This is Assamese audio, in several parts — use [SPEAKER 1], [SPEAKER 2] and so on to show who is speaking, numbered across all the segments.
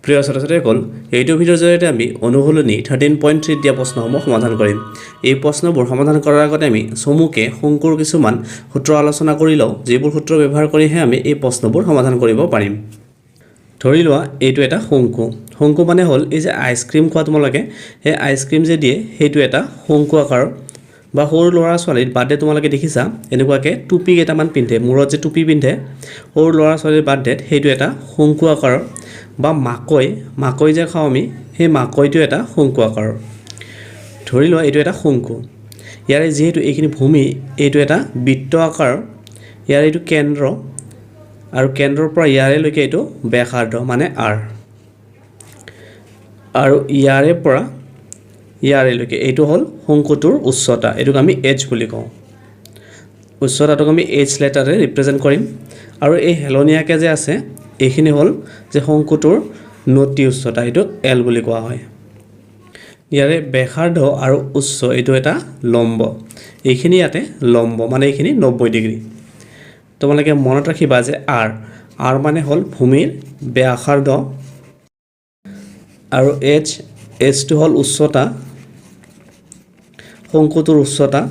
[SPEAKER 1] প্ৰিয় ছাত্ৰ-ছাত্ৰীসকল এইটো ভিডিঅ'ৰ জৰিয়তে আমি অনুশীলনী 13.3 দিয়া প্ৰশ্নসমূহ সমাধান কৰিম এই প্ৰশ্নবোৰ সমাধান কৰাৰ আগতে আমি চমুকে শংকুৰ কিছুমান সূত্ৰ আলোচনা কৰি লওঁ যিবোৰ সূত্ৰ ব্যৱহাৰ কৰিহে আমি এই প্ৰশ্নবোৰ সমাধান কৰিব পাৰিম ধৰি লোৱা এইটো এটা শংকু শংকু মানে হ'ল এই যে আইসক্ৰীম খোৱা তোমালোকে এই আইসক্ৰীম যে দিয়ে সেইটো এটা শংকু আকাৰৰ বা সৰু ল'ৰা ছোৱালীৰ বাৰ্থডে তোমালোকে দেখিছা এনেকুৱাকে টুপি কেইটামান পিন্ধে মূৰত যে টুপি পিন্ধে সৰু ল'ৰা ছোৱালীৰ বাৰ্থডেত সেইটো এটা শংকু আকাৰৰ বা মাকৈ যে খাওঁ আমি সেই মাকৈটো এটা শংকু আকাৰৰ ধৰি লোৱা এইটো এটা শংকু ইয়াৰে যেহেতু এইখিনি ভূমি এইটো এটা বৃত্ত আকাৰৰ ইয়াৰ এইটো কেন্দ্ৰ আৰু কেন্দ্ৰৰ পৰা ইয়াৰে লৈকে এইটো ব্যাসাৰ্ধ মানে r আৰু ইয়াৰে পৰা ইয়াৰে লৈকে এইটো হ'ল শংকুটোৰ উচ্চতা এটোক আমি h বুলি কওঁ উচ্চতাটোক আমি h লেটাৰে ৰিপ্ৰেজেন্ট কৰিম আৰু এই হেলনিয়াকে যে আছে এইখিনি হ'ল যে শংকুটোৰ নতি উচ্চতা এটো l বুলি কোৱা হয় ইয়াৰে ব্যাসাৰ্ধ আৰু উচ্চ এটো এটা লম্ব এইখিনি ইয়াতে লম্ব মানে এইখিনি 90 ডিগ্ৰী তোমালোকে মনত ৰাখিবা যে r মানে হ'ল ভূমিৰ ব্যাসাৰ্ধ আৰু h টো হ'ল উচ্চতা শংকুটোৰ উচ্চতা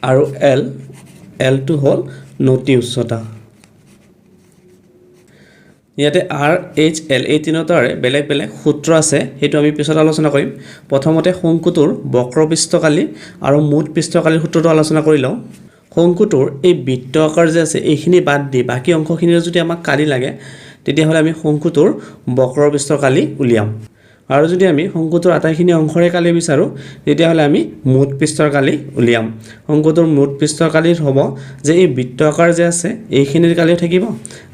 [SPEAKER 1] আৰু l টো হ'ল নতি উচ্চতা ইয়াতে r h l এই তিনিটাৰে বেলেগ বেলেগ সূত্ৰ আছে হেতু আমি পিছত আলোচনা কৰিম প্ৰথমতে শংকুটোৰ বক্ৰপৃষ্ঠকালি আৰু মুঠ পৃষ্ঠকালিৰ সূত্ৰটো আলোচনা কৰি লওঁ শংকুটোৰ এই বৃত্ত আকাৰ যে আছে এইখিনি বাদ দি বাকি অংশখিনিৰ যদি আমাক কালি লাগে তেতিয়া হলে আমি শংকুটোৰ বক্ৰপৃষ্ঠকালি উলিয়াম আৰু যদি আমি শংকুটোৰ আটাইখিনি অংশৰে কালি বিচাৰো তেতিয়া হলে আমি মুঠ পৃষ্ঠৰ কালি উলিয়াম শংকুটোৰ মুঠ পৃষ্ঠৰ কালি হ'ব যে এই বৃত্ত আকাৰ যে আছে এইখিনিৰ কালিও থাকিব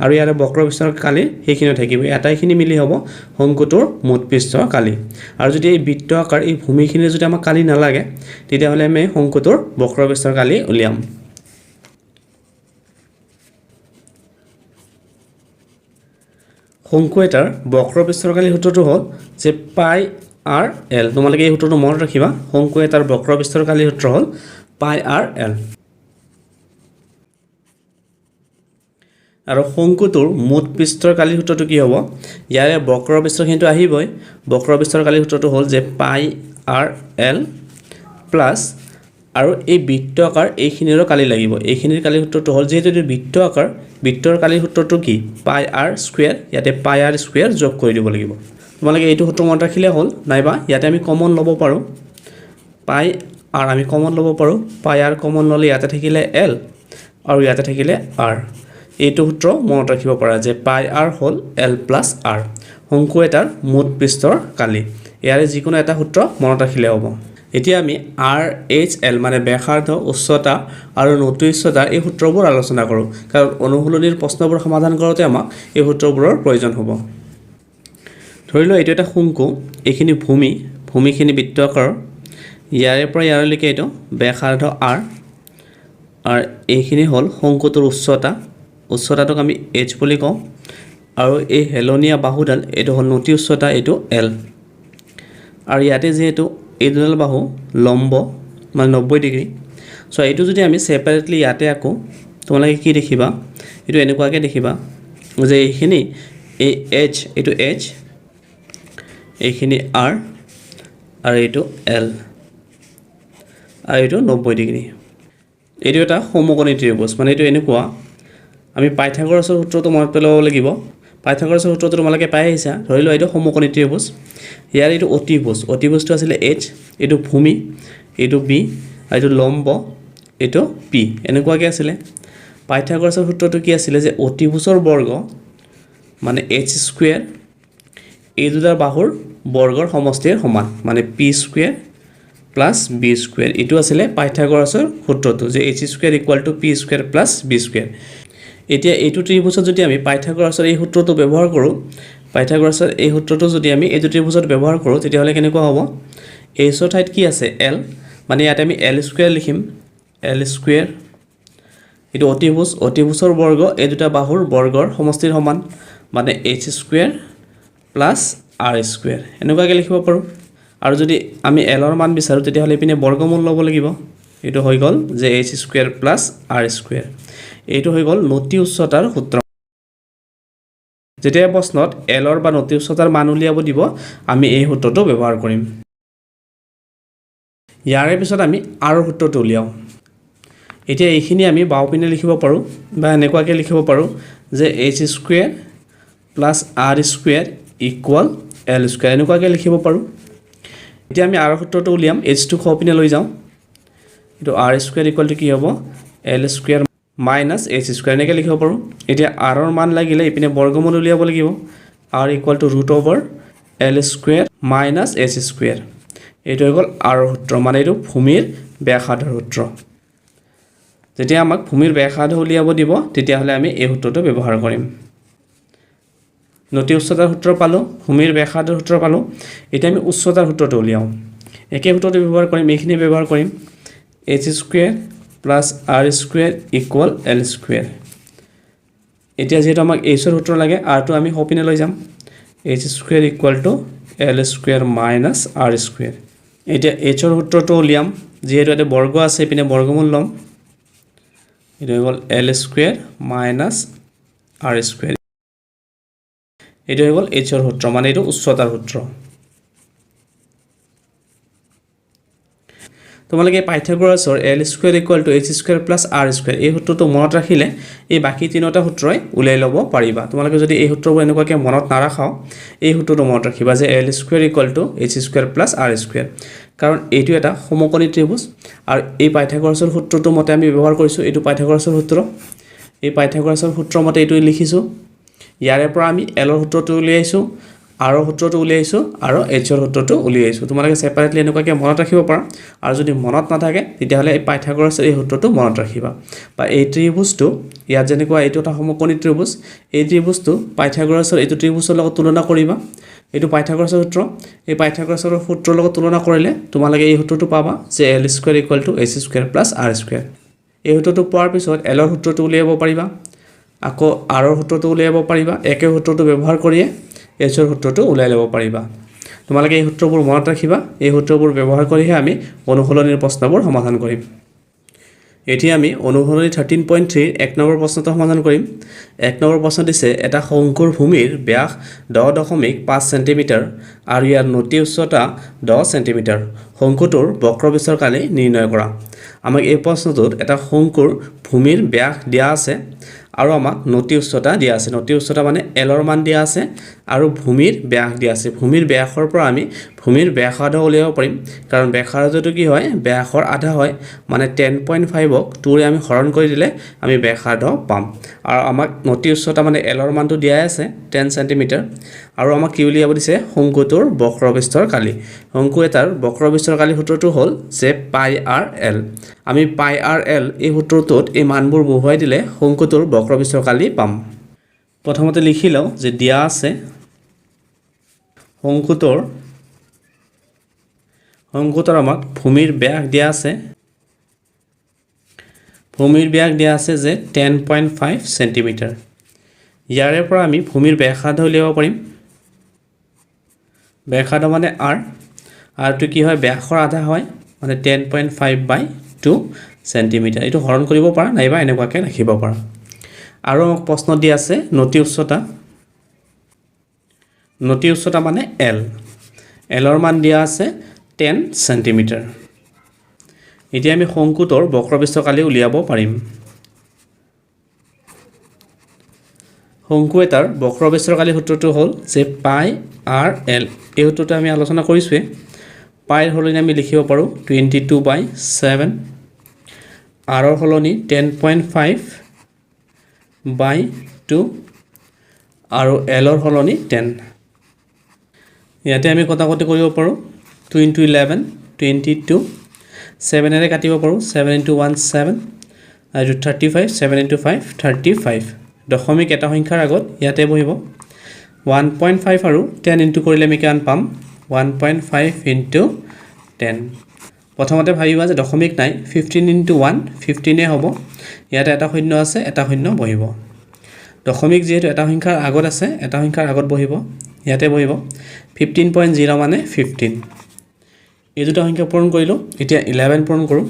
[SPEAKER 1] আৰু ইয়াৰে বক্ৰপৃষ্ঠৰ কালি সেইখিনিও থাকিব আটাইখিনি মিলি হ'ব শংকুটোৰ মুঠ পৃষ্ঠৰ কালি আৰু যদি এই বৃত্ত আকাৰ এই ভূমিখিনি যদি আমাক কালি নালাগে তেতিয়া হলে আমি শংকুটোৰ বক্ৰপৃষ্ঠৰ কালি উলিয়াম শংকু এটাৰ বক্ৰপৃষ্ঠৰ কালি সূত্ৰটো হ'ল যে পাই r l তোমালোকে এই সূত্ৰটো মনত ৰাখিবা শংকু এটাৰ বক্ৰপৃষ্ঠৰ কালি সূত্ৰ হ'ল পাই r l আৰু শংকুটোৰ মুঠ পৃষ্ঠৰ কালি সূত্ৰটো কি হ'ব ইয়াৰে বক্ৰপৃষ্ঠখিনিটো আহিবই বক্ৰপৃষ্ঠৰ কালি সূত্ৰটো হ'ল যে পাই r l প্লাস আৰু এই বৃত্ত আকাৰ এইখিনিৰো কালি লাগিব এইখিনিৰ কালি সূত্ৰটো হ'ল যেহেতু বৃত্ত আকাৰ বৃত্তৰ কালি সূত্ৰটো কি পাই r স্কয়াৰ ইয়াতে পাই r স্কয়াৰ যোগ কৰি দিব লাগিব তোমালোকে এইটো সূত্ৰ মনত ৰাখিলে হ'ল নাইবা ইয়াতে আমি কমন ল'ব পাৰো পাই r আমি কমন ল'ব পাৰো পাই r কমন ল'লে ইয়াতে থাকিলে l আৰু ইয়াতে থাকিলে r এইটো সূত্ৰ মনত ৰাখিব পাৰা যে পাই r হ'ল l প্লাস r শংকু এটাৰ মুঠ পৃষ্ঠৰ কালি ইয়াৰে যিকোনো এটা সূত্ৰ মনত ৰাখিলে হ'ব এতিয়া আমি r h l মানে ব্যাসাৰ্ধ উচ্চতা আৰু নতি উচ্চতা এই সূত্ৰবোৰ আলোচনা কৰো কাৰণ অনুশীলনীৰ প্ৰশ্নবোৰ সমাধান কৰোতে আমাক এই সূত্ৰবোৰৰ প্ৰয়োজন হ'ব ধৰি লও এইটো এটা শংকু এইখিনি ভূমিখিনি বৃত্ত আকাৰৰ ইয়াৰে পৰা ইয়াৰলৈকে এইটো ব্যাসাৰ্ধ r আৰু এইখিনি হ'ল শংকুটোৰ উচ্চতাটোক আমি h বুলি কওঁ আৰু এই হেলনিয়া বাহুডাল এইটো হ'ল নতি উচ্চতা এইটো l আৰু ইয়াতে যেহেতু এই দুডাল বাহু লম্ব মানে 90 ডিগ্ৰী সো এইটো যদি আমি সেপাৰেটলি ইয়াতে আকো তোমালোকে কি দেখিবা এইটো এনেকুৱাকে দেখিবা যে এইখিনি এই h এইটো h এইখিনি r আৰু এইটো l আৰু এইটো 90 ডিগ্ৰী এইটো এটা সমকোণী ত্ৰিভুজ মানে এইটো এনেকুৱা আমি পাইথাগোৰাছৰ সূত্ৰটো মনত পেলাব লাগিব পাইথাগোৰাছৰ সূত্ৰটো তোমালোকে পাই আহিছা ধৰি লও এইটো সমকোণী ত্ৰিভুজ ইয়াৰ এইটো অতিভুজটো আছিল h এইটো ভূমি এইটো b আৰু এইটো লম্ব এইটো p এনেকুৱাকে আছিল পাইথাগোৰাছৰ সূত্ৰটো কি আছিল যে অতিভুজৰ বৰ্গ মানে h স্কয়াৰ এই দুটা বাহুৰ বৰ্গৰ সমষ্টিৰ সমান মানে p square plus b square এটো আছিল পাইথাগোৰাছৰ সূত্ৰটো যে h square = p square plus b square এতিয়া এইটো ত্ৰিভুজত যদি আমি পাইথাগোৰাছৰ এই সূত্ৰটো ব্যৱহাৰ কৰো পাইথাগোৰাছৰ এই সূত্ৰটো যদি আমি এই ত্ৰিভুজত ব্যৱহাৰ কৰো তেতিয়া হলে কেনেকুৱা হ'ব h ৰ ঠাইত কি আছে l মানে ইয়াতে আমি l স্কয়াৰ লিখিম l স্কয়াৰ এটো অতিভুজৰ বৰ্গ এই দুটা বাহুৰ বৰ্গৰ সমষ্টিৰ সমান মানে h square plus r square এনেকুৱাকে লিখিব পাৰো আৰু যদি আমি l ৰ মান বিচাৰো তেতিয়া হলে পিনে বৰ্গমূল ল'ব লাগিব এটো হৈ গল যে h square plus r square এইটো হৈ গল নতি উচ্চতাৰ সূত্ৰ যেতিয়া প্ৰশ্নত এলৰ বা নতি উচ্চতাৰ মান উলিয়াব দিব আমি এই সূত্ৰটো ব্যৱহাৰ কৰিম ইয়াৰে পিছত আমি আৰু সূত্ৰটো উলিয়াও এতিয়া এইখিনি আমি বাওপিনে লিখিব পাৰো বা এনেকুৱাকৈ লিখিব পাৰো যে h² + r² = l² এনেকুৱাকৈ লিখিব পাৰো এতিয়া আমি আৰু সূত্ৰটো উলিয়াম h টো খপিনে লৈ যাওঁ এটো r² = কি হ'ব l² - h² এনেকৈ লিখিব পাৰো এতিয়া r ৰ মান লাগিলে ইপিনে বৰ্গমূল উলিয়াব লাগিব r = √l² - h²। এইটো হৈ গ'ল r সূত্ৰ মানে এইটো ভূমিৰ ব্যাসাৰ্ধৰ সূত্ৰ যেতিয়া আমাক ভূমিৰ ব্যাসাৰ্ধ উলিয়াব দিব তেতিয়া হলে আমি এই সূত্ৰটো ব্যৱহাৰ কৰিম নতি উচ্চতাৰ সূত্ৰ পালো ভূমিৰ ব্যাসাৰ্ধৰ সূত্ৰ পালো এতিয়া আমি উচ্চতাৰ সূত্ৰটো উলিয়াও একে সূত্ৰটো ব্যৱহাৰ কৰিম এইখিনি ব্যৱহাৰ কৰিম h² + r² = l²। এতিয়া যেহেতু আমাক h ৰ সূত্ৰ লাগে r টো আমি সপিনে লৈ যাম h² = l² - r²। এতিয়া h ৰ সূত্ৰটো উলিয়াম যেহেতু এটা বৰ্গ আছে ইপিনে বৰ্গমূল লম এটো হৈ গ'ল l² - r²। এটো হৈ গ'ল h ৰ সূত্ৰ মানে এটো উচ্চতাৰ সূত্ৰ তোমালোকে পাইথাগোৰাছৰ l² = h² + r² এই সূত্ৰটো মনত ৰাখিলে এই বাকি তিনিটা সূত্ৰই উলাই ল'ব পাৰিবা তোমালোকে যদি এই সূত্ৰবোৰ এনেকুৱাকৈ মনত নাৰাখাও এই সূত্ৰটো মনত ৰাখিবা যে l² = h² + r² কাৰণ এইটো এটা সমকোণী ত্ৰিভুজ আৰু এই পাইথাগোৰাছৰ সূত্ৰটো মতে আমি ব্যৱহাৰ কৰিছো এইটো পাইথাগোৰাছৰ সূত্ৰ এই পাইথাগোৰাছৰ সূত্ৰ মতে এইটো লিখিছো ইয়াৰে পৰা আমি l ৰ সূত্ৰটো উলিয়াইছো r ৰ সূত্ৰটো উলিয়াইছো আৰু h ৰ সূত্ৰটো উলিয়াইছো তোমালোকে সেপাৰেটলি এনেকুৱাকৈ মনত ৰাখিব পাৰা আৰু যদি মনত নাথাকে তেতিয়া হলে এই পাইথাগোৰাছৰ এই সূত্ৰটো মনত ৰাখিবা বা এই ত্ৰিভুজটো ইয়াত যেনেকুৱা এইটো এটা সমকোণী ত্ৰিভুজ এই ত্ৰিভুজটো পাইথাগোৰাছৰ এইটো ত্ৰিভুজৰ লগত তুলনা কৰিবা এইটো পাইথাগোৰাছৰ সূত্ৰ এই পাইথাগোৰাছৰ সূত্ৰৰ লগত তুলনা কৰিলে তোমালোকে এই সূত্ৰটো পাবা যে l² = h² + r²। এই সূত্ৰটো পোৱাৰ পিছত l ৰ সূত্ৰটো উলিয়াব পাৰিবা আকৌ r ৰ সূত্ৰটো উলিয়াব পাৰিবা একে সূত্ৰটো ব্যৱহাৰ কৰিয়ে h ৰ সূত্ৰটো উলাই ল'ব পাৰিবা তোমালোকে এই সূত্ৰবোৰ মনত ৰাখিবা এই সূত্ৰবোৰ ব্যৱহাৰ কৰিহে আমি অনুসৰণীৰ প্ৰশ্নবোৰ সমাধান কৰিম এতিয়া আমি অনুসৰণী 13.3 এক নম্বৰ প্ৰশ্নটো সমাধান কৰিম এক নম্বৰ প্ৰশ্ন দিছে এটা শংকুৰ ভূমিৰ ব্যাস 10.5 সেন্টিমিটাৰ আৰু ইয়াৰ নতি উচ্চতা 10 সেন্টিমিটাৰ শংকুটোৰ বক্ৰবিস্তৰ কালি নিৰ্ণয় কৰা আমাক এই প্ৰশ্নটোত এটা শংকুৰ ভূমিৰ ব্যাস দিয়া আছে আৰু আমাক নতি উচ্চতা দিয়া আছে নতি উচ্চতা মানে l ৰ মান দিয়া আছে আৰু ভূমিৰ ব্যাস দিয়া আছে ভূমিৰ ব্যাসৰ পৰা আমি ভূমিৰ ব্যাসাৰ্ধ উলিয়াব পাৰিম কাৰণ ব্যাসাৰ্ধটো কি হয় ব্যাসৰ আধা হয় মানে 10.5 ক 2 ৰে আমি হৰণ কৰি দিলে আমি ব্যাসাৰ্ধ পাম আৰু আমাক নতি উচ্চতা মানে l ৰ মানটো দিয়াই আছে 10 সেন্টিমিটাৰ আৰু আমাক কি উলিয়াব দিছে শংকুটোৰ বক্ৰবিস্তৰ কালি শংকু এটাৰ বক্ৰবিস্তৰ কালি সূত্ৰটো হ'ল যে πr/l আমি πr/l এই সূত্ৰটোত এই মানবোৰ বহুৱাই দিলে শংকুটোৰ বক্ৰবিস্তৰ কালি পাম প্ৰথমতে লিখি লও যে দিয়া আছে শংকুটোৰ আমাক ভূমিৰ ব্যাস দিয়া আছে যে 10.5 সেন্টিমিটাৰ ইয়াৰে পৰা আমি ভূমিৰ ব্যাসাৰ্ধ উলিয়াব পাৰিম ব্যাসাৰ্ধ মানে r টো কি হয় ব্যাসৰ আধা হয় মানে 10.5/2 সেন্টিমিটাৰ এইটো হৰণ কৰিব পাৰা নাইবা এনেকুৱাকৈ ৰাখিব পাৰা আৰু আমাক প্ৰশ্ন দি আছে নতি উচ্চতা মানে l ৰ মান দিয়া আছে 10 সেন্টিমিটাৰ এতিয়া আমি শংকুটোৰ বক্ৰবিস্তৰ কালি উলিয়াব পাৰিম শংকু এটাৰ বক্ৰবিস্তৰ কালি সূত্ৰটো হ'ল যে πr/l এই সূত্ৰটো আমি আলোচনা কৰিছোৱে পাইৰ সলনি আমি লিখিব পাৰো 22/7 r ৰ সলনি 10.5/2 আৰু l ৰ সলনি 10 ইয়াতে আমি কটাকটি কৰিব পাৰো 2 * 11 22 7 এৰে কাটিব পাৰো 7 * 1 7 আৰু 35 7 * 5 35 দশমিক এটা সংখ্যাৰ আগত ইয়াতে বহিব 1.5 আৰু 10 ইনটু কৰিলে আমি কিমান পাম 1.5 * 10 প্ৰথমতে ভাবিবা যে দশমিক নাই 15 * 1 15 এ হ'ব ইয়াতে এটা শূন্য আছে এটা শূন্য বহিব দশমিক যেহেতু এটা সংখ্যাৰ আগত আছে এটা সংখ্যাৰ আগত বহিব ইয়াতে বহিব 15.0 মানে 15 এই দুটা সংখ্যা পূৰণ কৰিলো এতিয়া 11 পূৰণ কৰো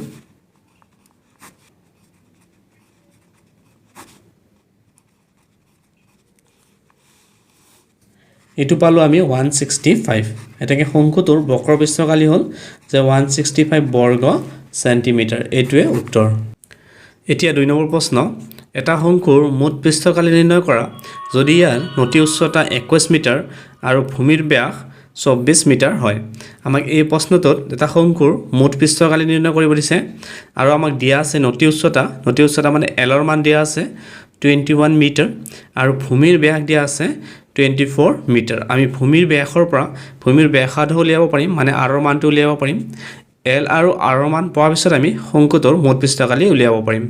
[SPEAKER 1] এইটো পালোঁ আমি 165 এটাকে শংকুটোৰ বক্ৰপৃষ্ঠকালি হ'ল যে 165 বৰ্গ চেণ্টিমিটাৰ এইটোৱে উত্তৰ এতিয়া 2 নম্বৰ প্ৰশ্ন এটা শংকুৰ মুঠ পৃষ্ঠকালি নিৰ্ণয় কৰা যদি ইয়াৰ নতি উচ্চতা 21 মিটাৰ আৰু ভূমিৰ ব্যাস 24 মিটাৰ হয় আমাক এই প্ৰশ্নটোত এটা শংকুৰ মুঠ পৃষ্ঠকালি নিৰ্ণয় কৰিব দিছে আৰু আমাক দিয়া আছে নতি উচ্চতা মানে L ৰ মান দিয়া আছে 21 মিটাৰ আৰু ভূমিৰ ব্যাস দিয়া আছে 24 মিটাৰ আমি ভূমিৰ ব্যাসৰ পৰা ভূমিৰ ব্যাসাৰ্ধ উলিয়াব পাৰিম মানে r ৰ মানটো উলিয়াব পাৰিম L আৰু r ৰ মান পোৱাৰ পিছত আমি শংকুটোৰ মুঠ পৃষ্ঠকালি উলিয়াব পাৰিম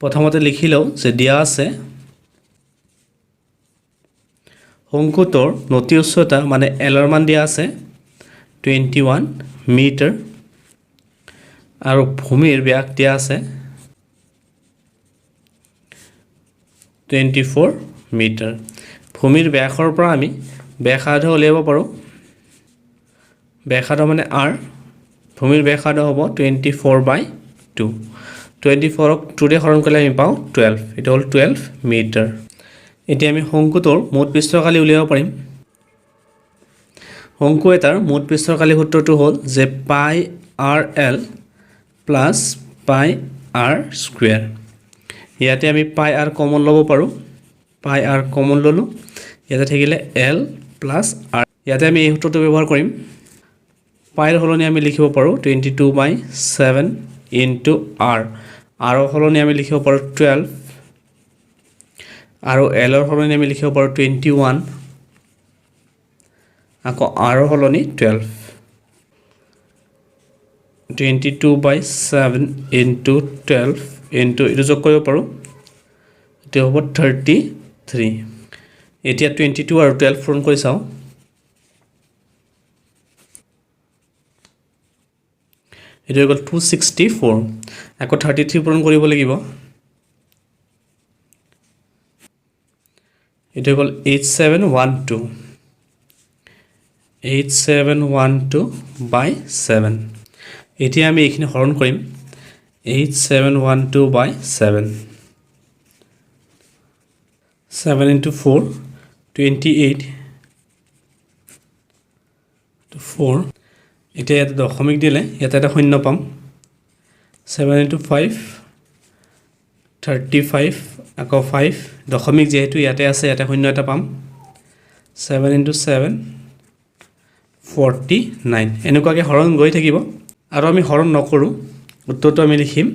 [SPEAKER 1] প্ৰথমতে লিখি লওঁ যে দিয়া আছে শংকুটোৰ নতি উচ্চতা মানে L ৰ মান দিয়া আছে 21 মিটাৰ আৰু ভূমিৰ ব্যাস দিয়া আছে 24 মিটাৰ ভূমিৰ ব্যাসৰ পৰা আমি ব্যাসাৰ্ধ উলিয়াব পাৰোঁ ব্যাসাৰ্ধ মানে r ভূমিৰ ব্যাসাৰ্ধ হ'ব 24/2 24ক 2 ৰে হৰণ কৰিলে আমি পাওঁ 12 এটা হ'ল 12 মিটাৰ এতিয়া আমি শংকুটোৰ মুঠ পৃষ্ঠকালি উলিয়াব পাৰিম শংকু এটাৰ মুঠ পৃষ্ঠকালি সূত্ৰটো হ'ল যে পাই rl প্লাছ পাই r স্কয়াৰ ইয়াতে আমি পাই r কমন ল'ব পাৰোঁ পাই r কমন ল'লোঁ ইয়াতে থাকিলে l প্লাছ r ইয়াতে আমি এই সূত্ৰটো ব্যৱহাৰ কৰিম পাইৰ হলনি আমি লিখিব পাৰোঁ 22/7 ইনটু r r ৰ হলনি আমি লিখিব পাৰোঁ 12 আৰু l ৰ হলনি আমি লিখিব পাৰোঁ 21 আকৌ r ৰ হলনি 12 22/7 ইনটু 12 ইনটু এইটো যোগ কৰিব পাৰোঁ এইটো হ'ব 33 এতিয়া 22 আৰু 12 পূৰণ কৰি চাওঁ এইটো হৈ গ'ল 264 আকৌ 33 পূৰণ কৰিব লাগিব এইটো হৈ গ'ল 8712/7 এতিয়া আমি এইখিনি হৰণ কৰিম 8712/7 7 into 4 28 to 4 এতিয়া ইয়াতে দশমিক দিলে ইয়াতে এটা শূন্য পাম 7 into 5 35 আকৌ 5 দশমিক যেহেতু ইয়াতে আছে ইয়াতে শূন্য এটা পাম 7 into 7 49 এনেকুৱাকৈ হৰণ গৈ থাকিব আৰু আমি হৰণ নকৰোঁ উত্তৰটো আমি লিখিম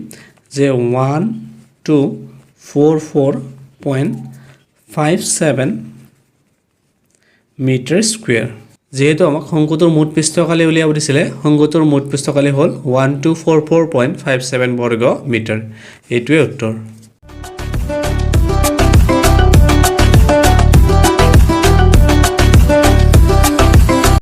[SPEAKER 1] যে 1244.57 মিটাৰ স্কুৱেৰ যেহেতু আমাক শংকুটোৰ মুঠ পৃষ্ঠকালি উলিয়াব দিছিলে শংকুটোৰ মুঠ পৃষ্ঠকালি হ'ল 1244.57 বৰ্গ মিটাৰ এইটোৱে উত্তৰ